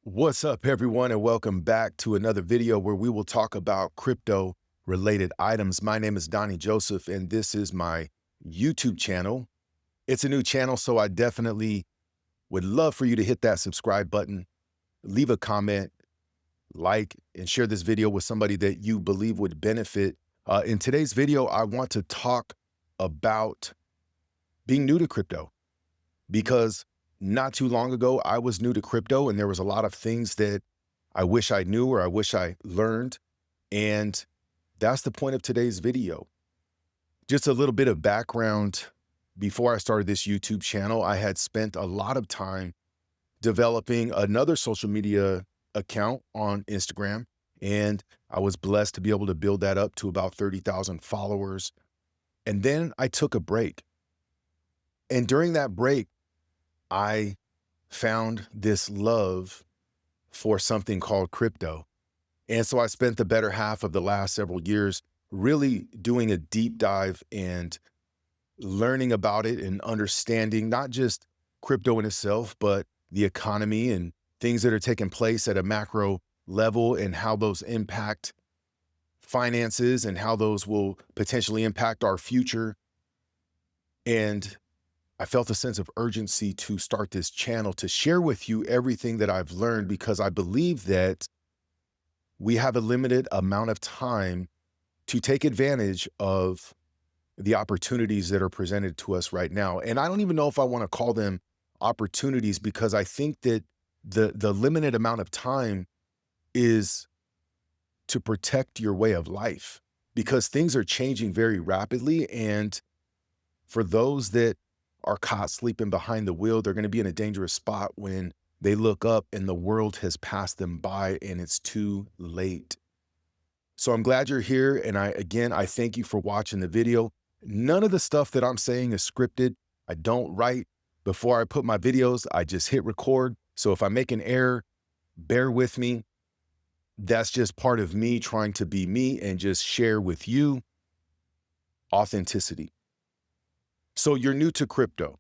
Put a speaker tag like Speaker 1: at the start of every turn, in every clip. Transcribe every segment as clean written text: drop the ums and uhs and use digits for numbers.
Speaker 1: What's up, everyone, and welcome back to another video where we will talk about crypto related items. My name is Donnie Joseph, and this is my YouTube channel. It's a new channel, so I definitely would love for you to hit that subscribe button, leave a comment, like, and share this video with somebody that you believe would benefit. In today's video, I want to talk about being new to crypto because not too long ago, I was new to crypto and there was a lot of things that I wish I knew or I wish I learned. And that's the point of today's video. Just a little bit of background. Before I started this YouTube channel, I had spent a lot of time developing another social media account on Instagram. And I was blessed to be able to build that up to about 30,000 followers. And then I took a break. And during that break, I found this love for something called crypto. And so I spent the better half of the last several years really doing a deep dive and learning about it and understanding not just crypto in itself, but the economy and things that are taking place at a macro level and how those impact finances and how those will potentially impact our future. And I felt a sense of urgency to start this channel to share with you everything that I've learned because I believe that we have a limited amount of time to take advantage of the opportunities that are presented to us right now. And I don't even know if I want to call them opportunities because I think that the limited amount of time is to protect your way of life because things are changing very rapidly. And for those that are caught sleeping behind the wheel, they're going to be in a dangerous spot when they look up and the world has passed them by and it's too late. So I'm glad you're here. And I thank you for watching the video. None of the stuff that I'm saying is scripted. I don't write before I put my videos. I just hit record. So if I make an error, bear with me. That's just part of me trying to be me and just share with you authenticity. So you're new to crypto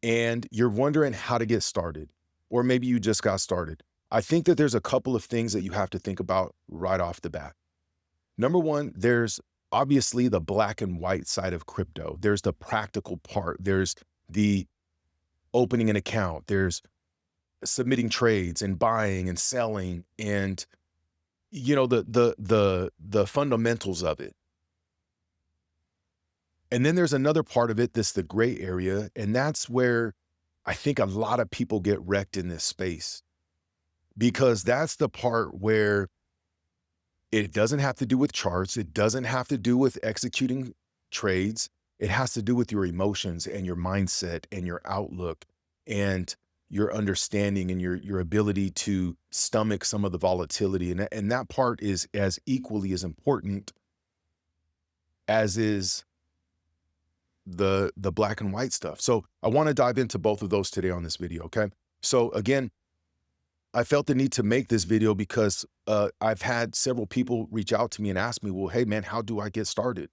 Speaker 1: and you're wondering how to get started, or maybe you just got started. I think that there's a couple of things that you have to think about right off the bat. Number one, there's obviously the black and white side of crypto. There's the practical part. There's the opening an account. There's submitting trades and buying and selling and, you know, the fundamentals of it. And then there's another part of it that's the gray area, and that's where I think a lot of people get wrecked in this space because that's the part where it doesn't have to do with charts. It doesn't have to do with executing trades. It has to do with your emotions and your mindset and your outlook and your understanding and your ability to stomach some of the volatility. And that part is as equally as important as is the black and white stuff. So I want to dive into both of those today on this video. Okay. So again, I felt the need to make this video because I've had several people reach out to me and ask me, well, hey man, how do I get started?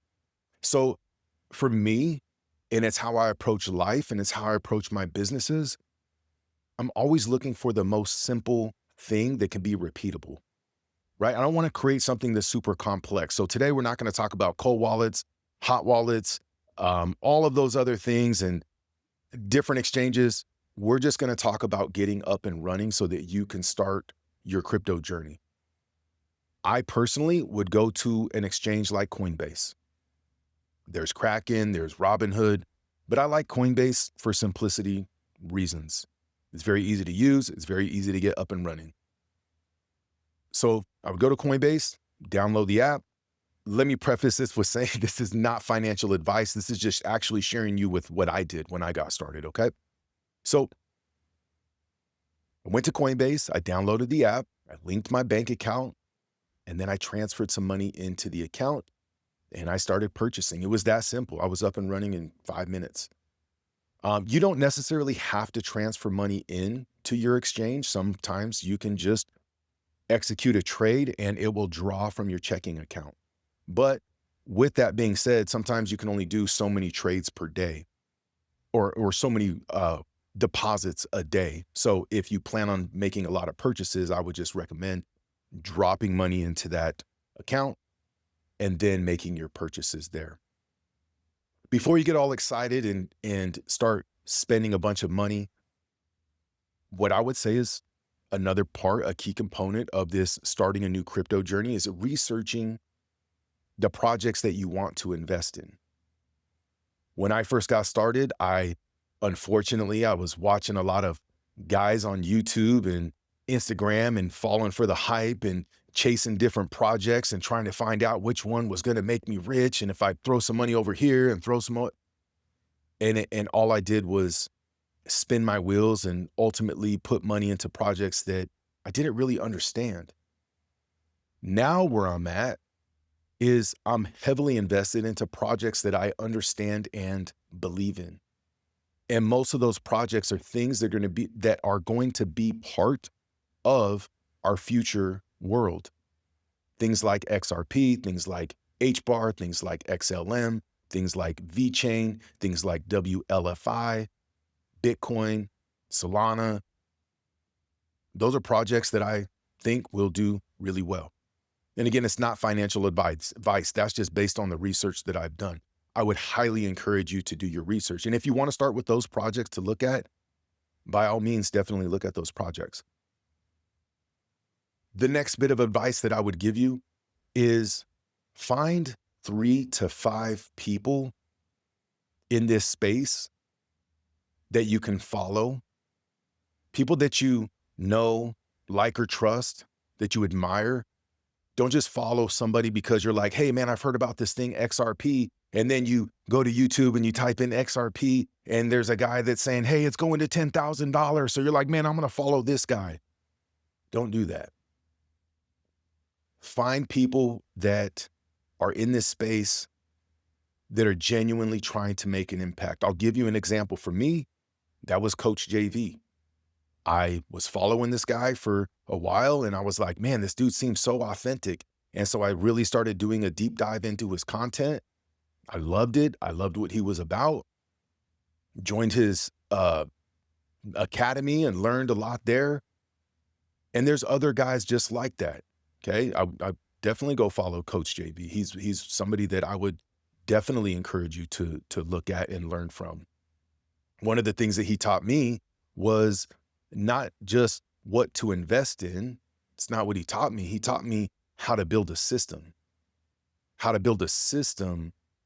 Speaker 1: So for me, and it's how I approach life and it's how I approach my businesses, I'm always looking for the most simple thing that can be repeatable, right? I don't want to create something that's super complex. So today we're not going to talk about cold wallets, hot wallets, all of those other things and different exchanges. We're just going to talk about getting up and running so that you can start your crypto journey. I personally would go to an exchange like Coinbase. There's Kraken, there's Robinhood, but I like Coinbase for simplicity reasons. It's very easy to use. It's very easy to get up and running. So I would go to Coinbase, download the app. Let me preface this with saying this is not financial advice. This is just actually sharing you with what I did when I got started, okay? So I went to Coinbase, I downloaded the app, I linked my bank account, and then I transferred some money into the account and I started purchasing. It was that simple. I was up and running in 5 minutes. You don't necessarily have to transfer money in to your exchange. Sometimes you can just execute a trade and it will draw from your checking account. But with that being said, sometimes you can only do so many trades per day or so many deposits a day. So if you plan on making a lot of purchases, I would just recommend dropping money into that account and then making your purchases there. Before you get all excited and start spending a bunch of money, what I would say is another part, a key component of this starting a new crypto journey is researching the projects that you want to invest in. When I first got started, unfortunately, I was watching a lot of guys on YouTube and Instagram and falling for the hype and chasing different projects and trying to find out which one was going to make me rich. And if I throw some money over here and throw some more, and all I did was spin my wheels and ultimately put money into projects that I didn't really understand. Now where I'm at is I'm heavily invested into projects that I understand and believe in. And most of those projects are things that are going to be part of our future world. Things like XRP, things like HBAR, things like XLM, things like VeChain, things like WLFI, Bitcoin, Solana. Those are projects that I think will do really well. And again, it's not financial advice. That's just based on the research that I've done. I would highly encourage you to do your research. And if you want to start with those projects to look at, by all means, definitely look at those projects. The next bit of advice that I would give you is find 3 to 5 people in this space that you can follow, people that you know, like, or trust, that you admire. Don't just follow somebody because you're like, hey man, I've heard about this thing XRP. And then you go to YouTube and you type in XRP and there's a guy that's saying, hey, it's going to $10,000. So you're like, man, I'm going to follow this guy. Don't do that. Find people that are in this space that are genuinely trying to make an impact. I'll give you an example. For me, that was Coach JV. I was following this guy for a while and I was like, man, this dude seems so authentic. And so I really started doing a deep dive into his content. I loved it. I loved what he was about. Joined his academy and learned a lot there. And there's other guys just like that. Okay. I definitely go follow Coach JV. He's somebody that I would definitely encourage you to look at and learn from. One of the things that he taught me was not just what to invest in. It's not what he taught me. He taught me how to build a system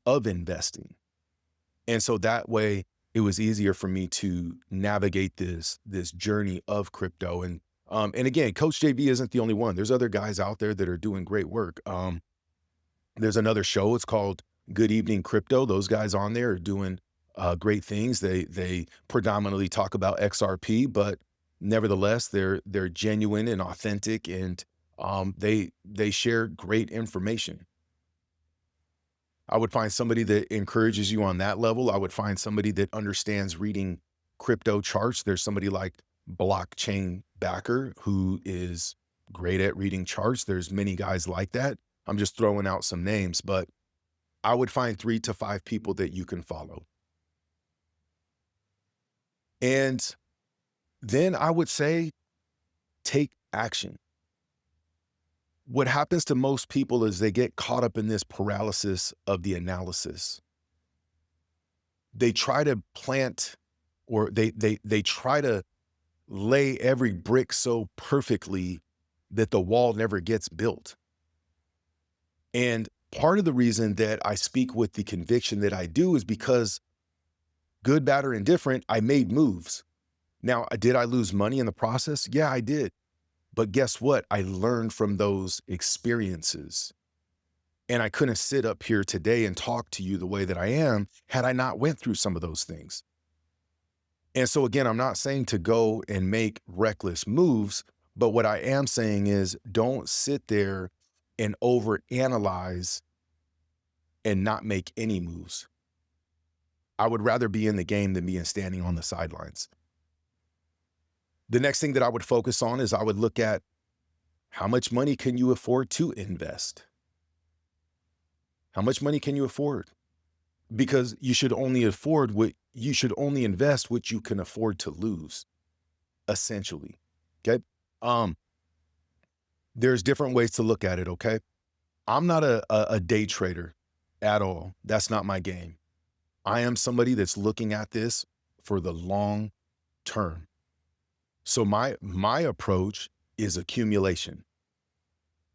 Speaker 1: of investing. And so that way it was easier for me to navigate this journey of crypto. And again, Coach JV isn't the only one. There's other guys out there that are doing great work. There's another show. It's called Good Evening Crypto. Those guys on there are doing great things. They predominantly talk about XRP, but nevertheless, they're genuine and authentic, and they share great information. I would find somebody that encourages you on that level. I would find somebody that understands reading crypto charts. There's somebody like Blockchain Backer who is great at reading charts. There's many guys like that. I'm just throwing out some names, but I would find 3 to 5 people that you can follow. And then I would say, take action. What happens to most people is they get caught up in this paralysis of the analysis. They try to plant, or they try to lay every brick so perfectly that the wall never gets built. And part of the reason that I speak with the conviction that I do is because, good, bad, or indifferent, I made moves. Now, did I lose money in the process? Yeah, I did. But guess what? I learned from those experiences. And I couldn't sit up here today and talk to you the way that I am had I not went through some of those things. And so again, I'm not saying to go and make reckless moves, but what I am saying is don't sit there and overanalyze and not make any moves. I would rather be in the game than be standing on the sidelines. The next thing that I would focus on is I would look at how much money can you afford to invest? How much money can you afford? Because you should only afford what you should only invest what you can afford to lose, essentially. Okay. Um, there's different ways to look at it. Okay. I'm not a day trader at all. That's not my game. I am somebody that's looking at this for the long term. So my approach is accumulation.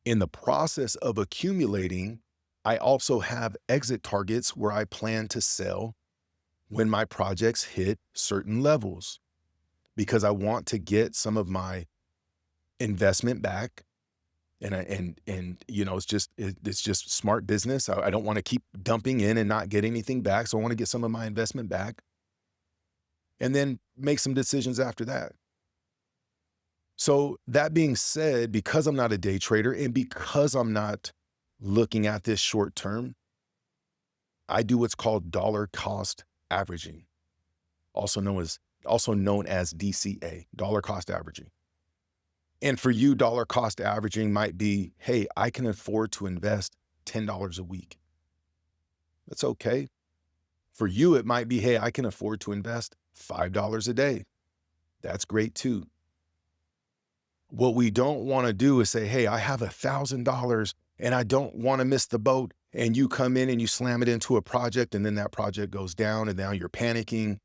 Speaker 1: In the process of accumulating, I also have exit targets where I plan to sell when my projects hit certain levels because I want to get some of my investment back. And it's just smart business. I don't want to keep dumping in and not get anything back. So I want to get some of my investment back and then make some decisions after that. So that being said, because I'm not a day trader and because I'm not looking at this short term, I do what's called dollar cost averaging, also known as DCA, dollar cost averaging. And for you, dollar cost averaging might be, hey, I can afford to invest $10 a week. That's okay. For you, it might be, hey, I can afford to invest $5 a day. That's great too. What we don't want to do is say, hey, I have $1,000 and I don't want to miss the boat. And you come in and you slam it into a project and then that project goes down and now you're panicking.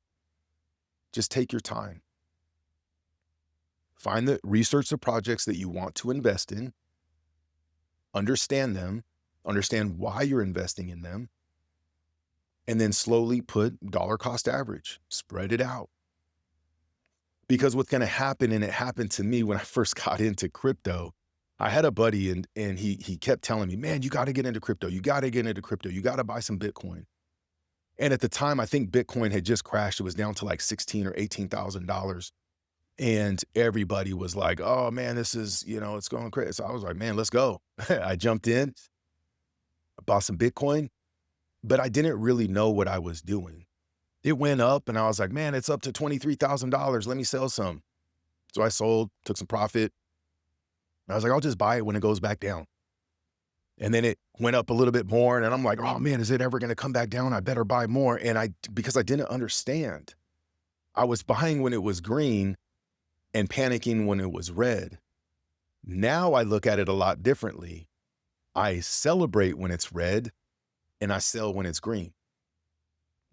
Speaker 1: Just take your time. Research the projects that you want to invest in, understand them, understand why you're investing in them, and then slowly put dollar cost average, spread it out. Because what's going to happen, and it happened to me when I first got into crypto, I had a buddy and he kept telling me, man, you got to get into crypto. You got to get into crypto. You got to buy some Bitcoin. And at the time, I think Bitcoin had just crashed. It was down to like $16,000 or $18,000. And everybody was like, oh man, this is, it's going crazy. So I was like, man, let's go. I jumped in, bought some Bitcoin, but I didn't really know what I was doing. It went up and I was like, man, it's up to $23,000. Let me sell some. So I sold, took some profit. I was like, I'll just buy it when it goes back down. And then it went up a little bit more. And I'm like, oh man, is it ever going to come back down? I better buy more. And because I didn't understand, I was buying when it was green and panicking when it was red. Now I look at it a lot differently. I celebrate when it's red and I sell when it's green.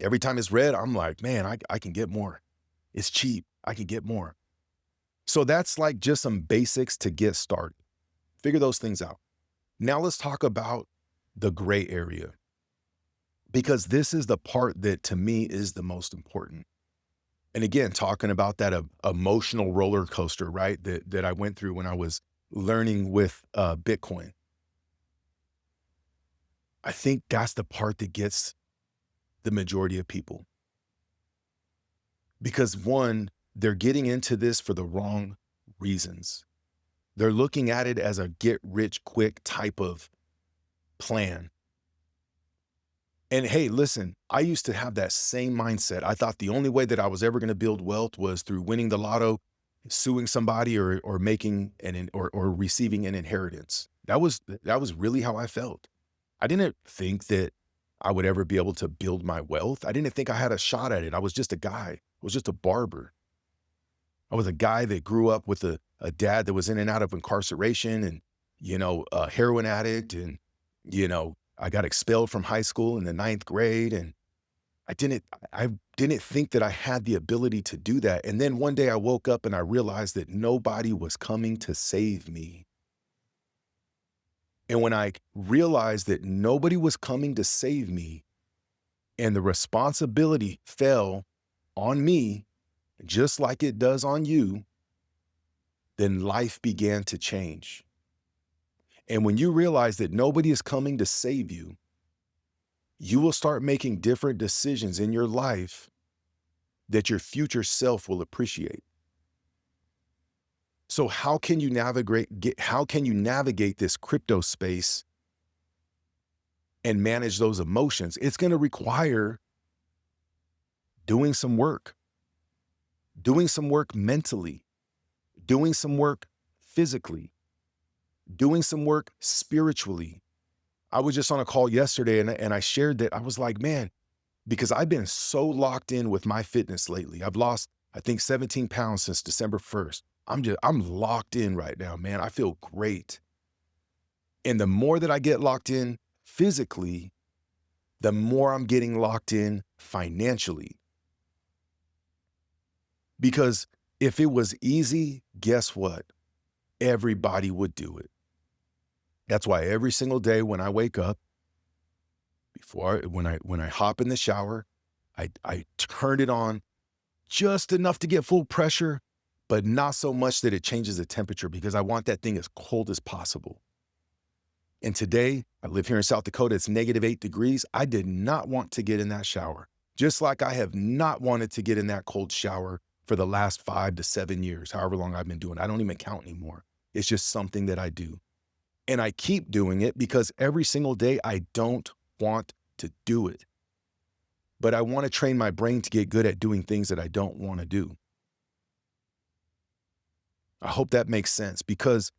Speaker 1: Every time it's red, I'm like, man, I can get more. It's cheap. I can get more. So that's like just some basics to get started. Figure those things out. Now let's talk about the gray area, because this is the part that to me is the most important. And again, talking about that emotional roller coaster, right? That I went through when I was learning with Bitcoin. I think that's the part that gets the majority of people. Because one, they're getting into this for the wrong reasons. They're looking at it as a get rich quick type of plan. And hey, listen, I used to have that same mindset. I thought the only way that I was ever going to build wealth was through winning the lotto, suing somebody, or making or receiving an inheritance. That was really how I felt. I didn't think that I would ever be able to build my wealth. I didn't think I had a shot at it. I was just a guy. I was just a barber. I was a guy that grew up with a dad that was in and out of incarceration and, a heroin addict. And, I got expelled from high school in the 9th grade. And I didn't think that I had the ability to do that. And then one day I woke up and I realized that nobody was coming to save me. And when I realized that nobody was coming to save me and the responsibility fell on me, just like it does on you, then life began to change. And when you realize that nobody is coming to save you, you will start making different decisions in your life that your future self will appreciate. So how can you navigate this crypto space and manage those emotions? It's going to require doing some work mentally, doing some work physically, doing some work spiritually. I was just on a call yesterday and I shared that I was like, man, because I've been so locked in with my fitness lately. I've lost, I think, 17 pounds since December 1st. I'm locked in right now, man. I feel great. And the more that I get locked in physically, the more I'm getting locked in financially. Because if it was easy, guess what? Everybody would do it. That's why every single day when I wake up, when I hop in the shower, I turn it on just enough to get full pressure, but not so much that it changes the temperature, because I want that thing as cold as possible. And today, I live here in South Dakota, it's -8 degrees. I did not want to get in that shower, just like I have not wanted to get in that cold shower for the last 5 to 7 years, however long I've been doing it. I don't even count anymore. It's just something that I do. And I keep doing it because every single day I don't want to do it. But I want to train my brain to get good at doing things that I don't want to do. I hope that makes sense, because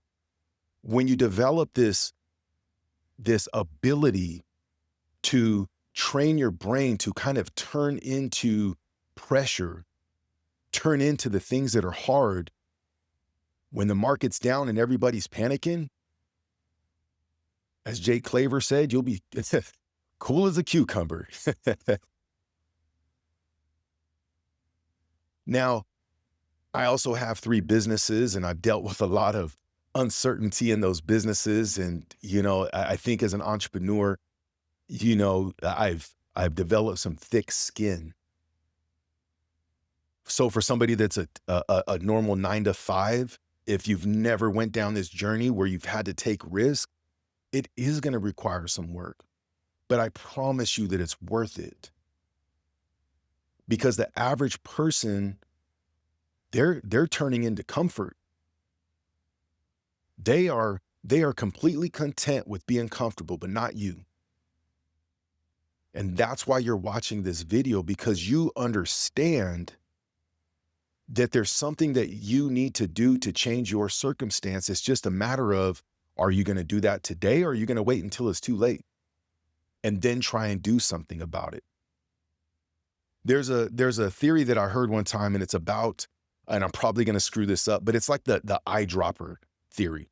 Speaker 1: when you develop this ability to train your brain to kind of turn into pressure, turn into the things that are hard, when the market's down and everybody's panicking, as Jake Claver said, you'll be cool as a cucumber. Now, I also have 3 businesses, and I've dealt with a lot of uncertainty in those businesses. And, I think as an entrepreneur, I've developed some thick skin. So for somebody that's a normal 9 to 5, if you've never went down this journey where you've had to take risk, it is going to require some work. But I promise you that it's worth it. Because the average person, they're turning into comfort. They are completely content with being comfortable, but not you. And that's why you're watching this video, because you understand that there's something that you need to do to change your circumstance. It's just a matter of, are you going to do that today, or are you going to wait until it's too late and then try and do something about it? There's a theory that I heard one time, and it's about, and I'm probably going to screw this up, but it's like the eyedropper theory.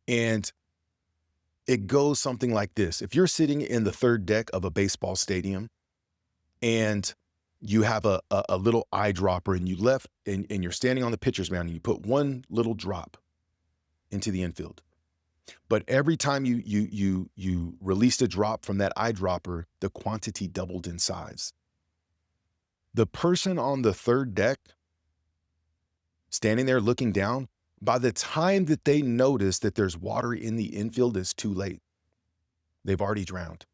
Speaker 1: And it goes something like this. If you're sitting in the third deck of a baseball stadium and you have a little eyedropper, and and you're standing on the pitcher's mound, and you put one little drop into the infield. But every time you released a drop from that eyedropper, the quantity doubled in size. The person on the third deck, standing there looking down, by the time that they notice that there's water in the infield, it's too late. They've already drowned.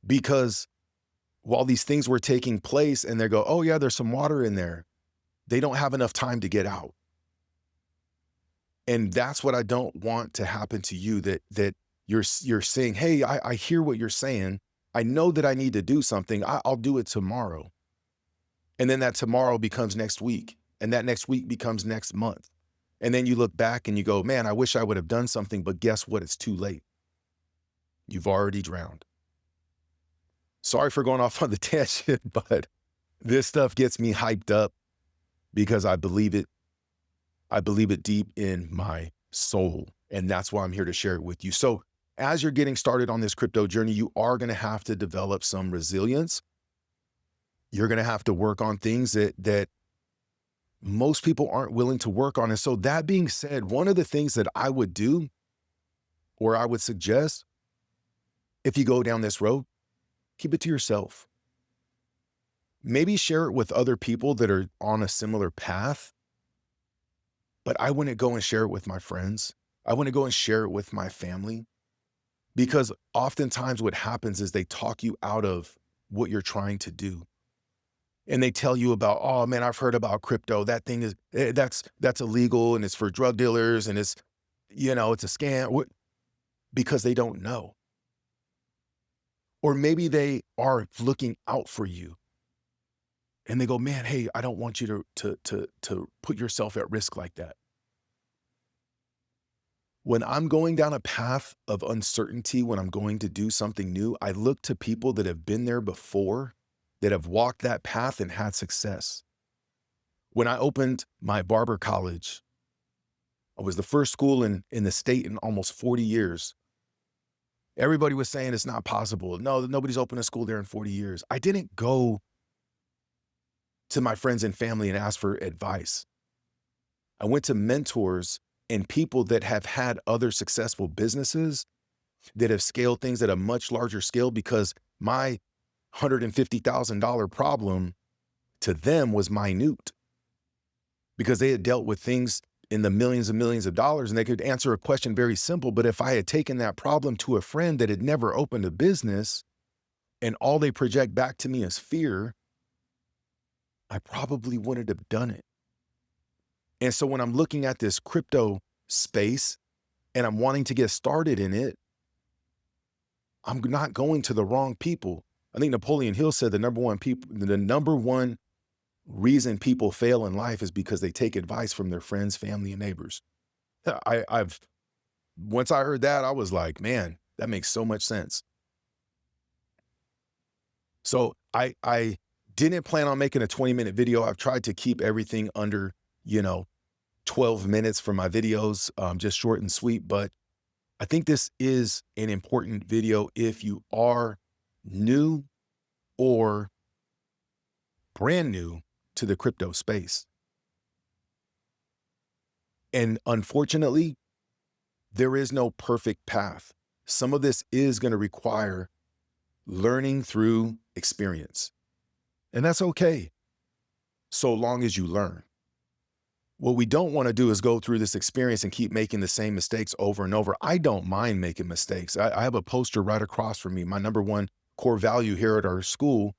Speaker 1: Because while these things were taking place and they go, oh yeah, there's some water in there, they don't have enough time to get out. And that's what I don't want to happen to you, that you're saying, hey, I hear what you're saying. I know that I need to do something. I'll do it tomorrow. And then that tomorrow becomes next week. And that next week becomes next month. And then you look back and you go, man, I wish I would have done something, but guess what? It's too late. You've already drowned. Sorry for going off on the tangent, but this stuff gets me hyped up because I believe it. I believe it deep in my soul. And that's why I'm here to share it with you. So as you're getting started on this crypto journey, you are going to have to develop some resilience. You're going to have to work on things that most people aren't willing to work on. And so that being said, one of the things that I would do, or I would suggest, if you go down this road, keep it to yourself. Maybe share it with other people that are on a similar path, but I wouldn't go and share it with my friends. I wouldn't go and share it with my family, because oftentimes what happens is they talk you out of what you're trying to do. And they tell you about, oh man, I've heard about crypto. That thing is, that's illegal, and it's for drug dealers, and it's, it's a scam, because they don't know. Or maybe they are looking out for you and they go, man, hey, I don't want you to put yourself at risk like that. When I'm going down a path of uncertainty, when I'm going to do something new, I look to people that have been there before, that have walked that path and had success. When I opened my barber college, I was the first school in the state in almost 40 years. Everybody was saying it's not possible. No, nobody's opened a school there in 40 years. I didn't go to my friends and family and ask for advice. I went to mentors and people that have had other successful businesses that have scaled things at a much larger scale, because my $150,000 problem to them was minute, because they had dealt with things in the millions and millions of dollars, and they could answer a question very simple. But if I had taken that problem to a friend that had never opened a business and all they project back to me is fear, I probably wouldn't have done it. And so when I'm looking at this crypto space and I'm wanting to get started in it, I'm not going to the wrong people. I think Napoleon Hill said the number one reason people fail in life is because they take advice from their friends, family, and neighbors. Once I heard that, I was like, man, that makes so much sense. So I didn't plan on making a 20-minute video. I've tried to keep everything under, 12 minutes for my videos, just short and sweet. But I think this is an important video if you are new or brand new to the crypto space. And unfortunately, there is no perfect path. Some of this is going to require learning through experience. And that's okay, so long as you learn. What we don't want to do is go through this experience and keep making the same mistakes over and over. I don't mind making mistakes. I have a poster right across from me. My number one core value here at our school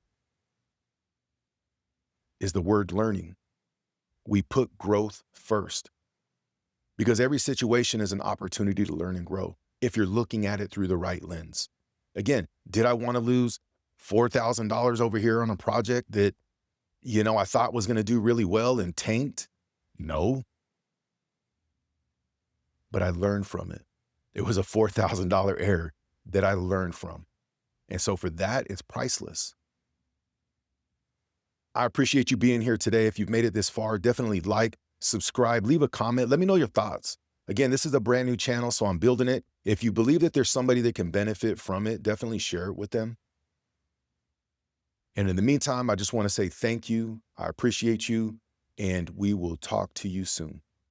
Speaker 1: is the word learning. We put growth first, because every situation is an opportunity to learn and grow if you're looking at it through the right lens. Again, did I want to lose $4,000 over here on a project that, I thought was going to do really well and tanked? No. But I learned from it. It was a $4,000 error that I learned from. And so for that, it's priceless. I appreciate you being here today. If you've made it this far, definitely like, subscribe, leave a comment. Let me know your thoughts. Again, this is a brand new channel, so I'm building it. If you believe that there's somebody that can benefit from it, definitely share it with them. And in the meantime, I just want to say thank you. I appreciate you, and we will talk to you soon.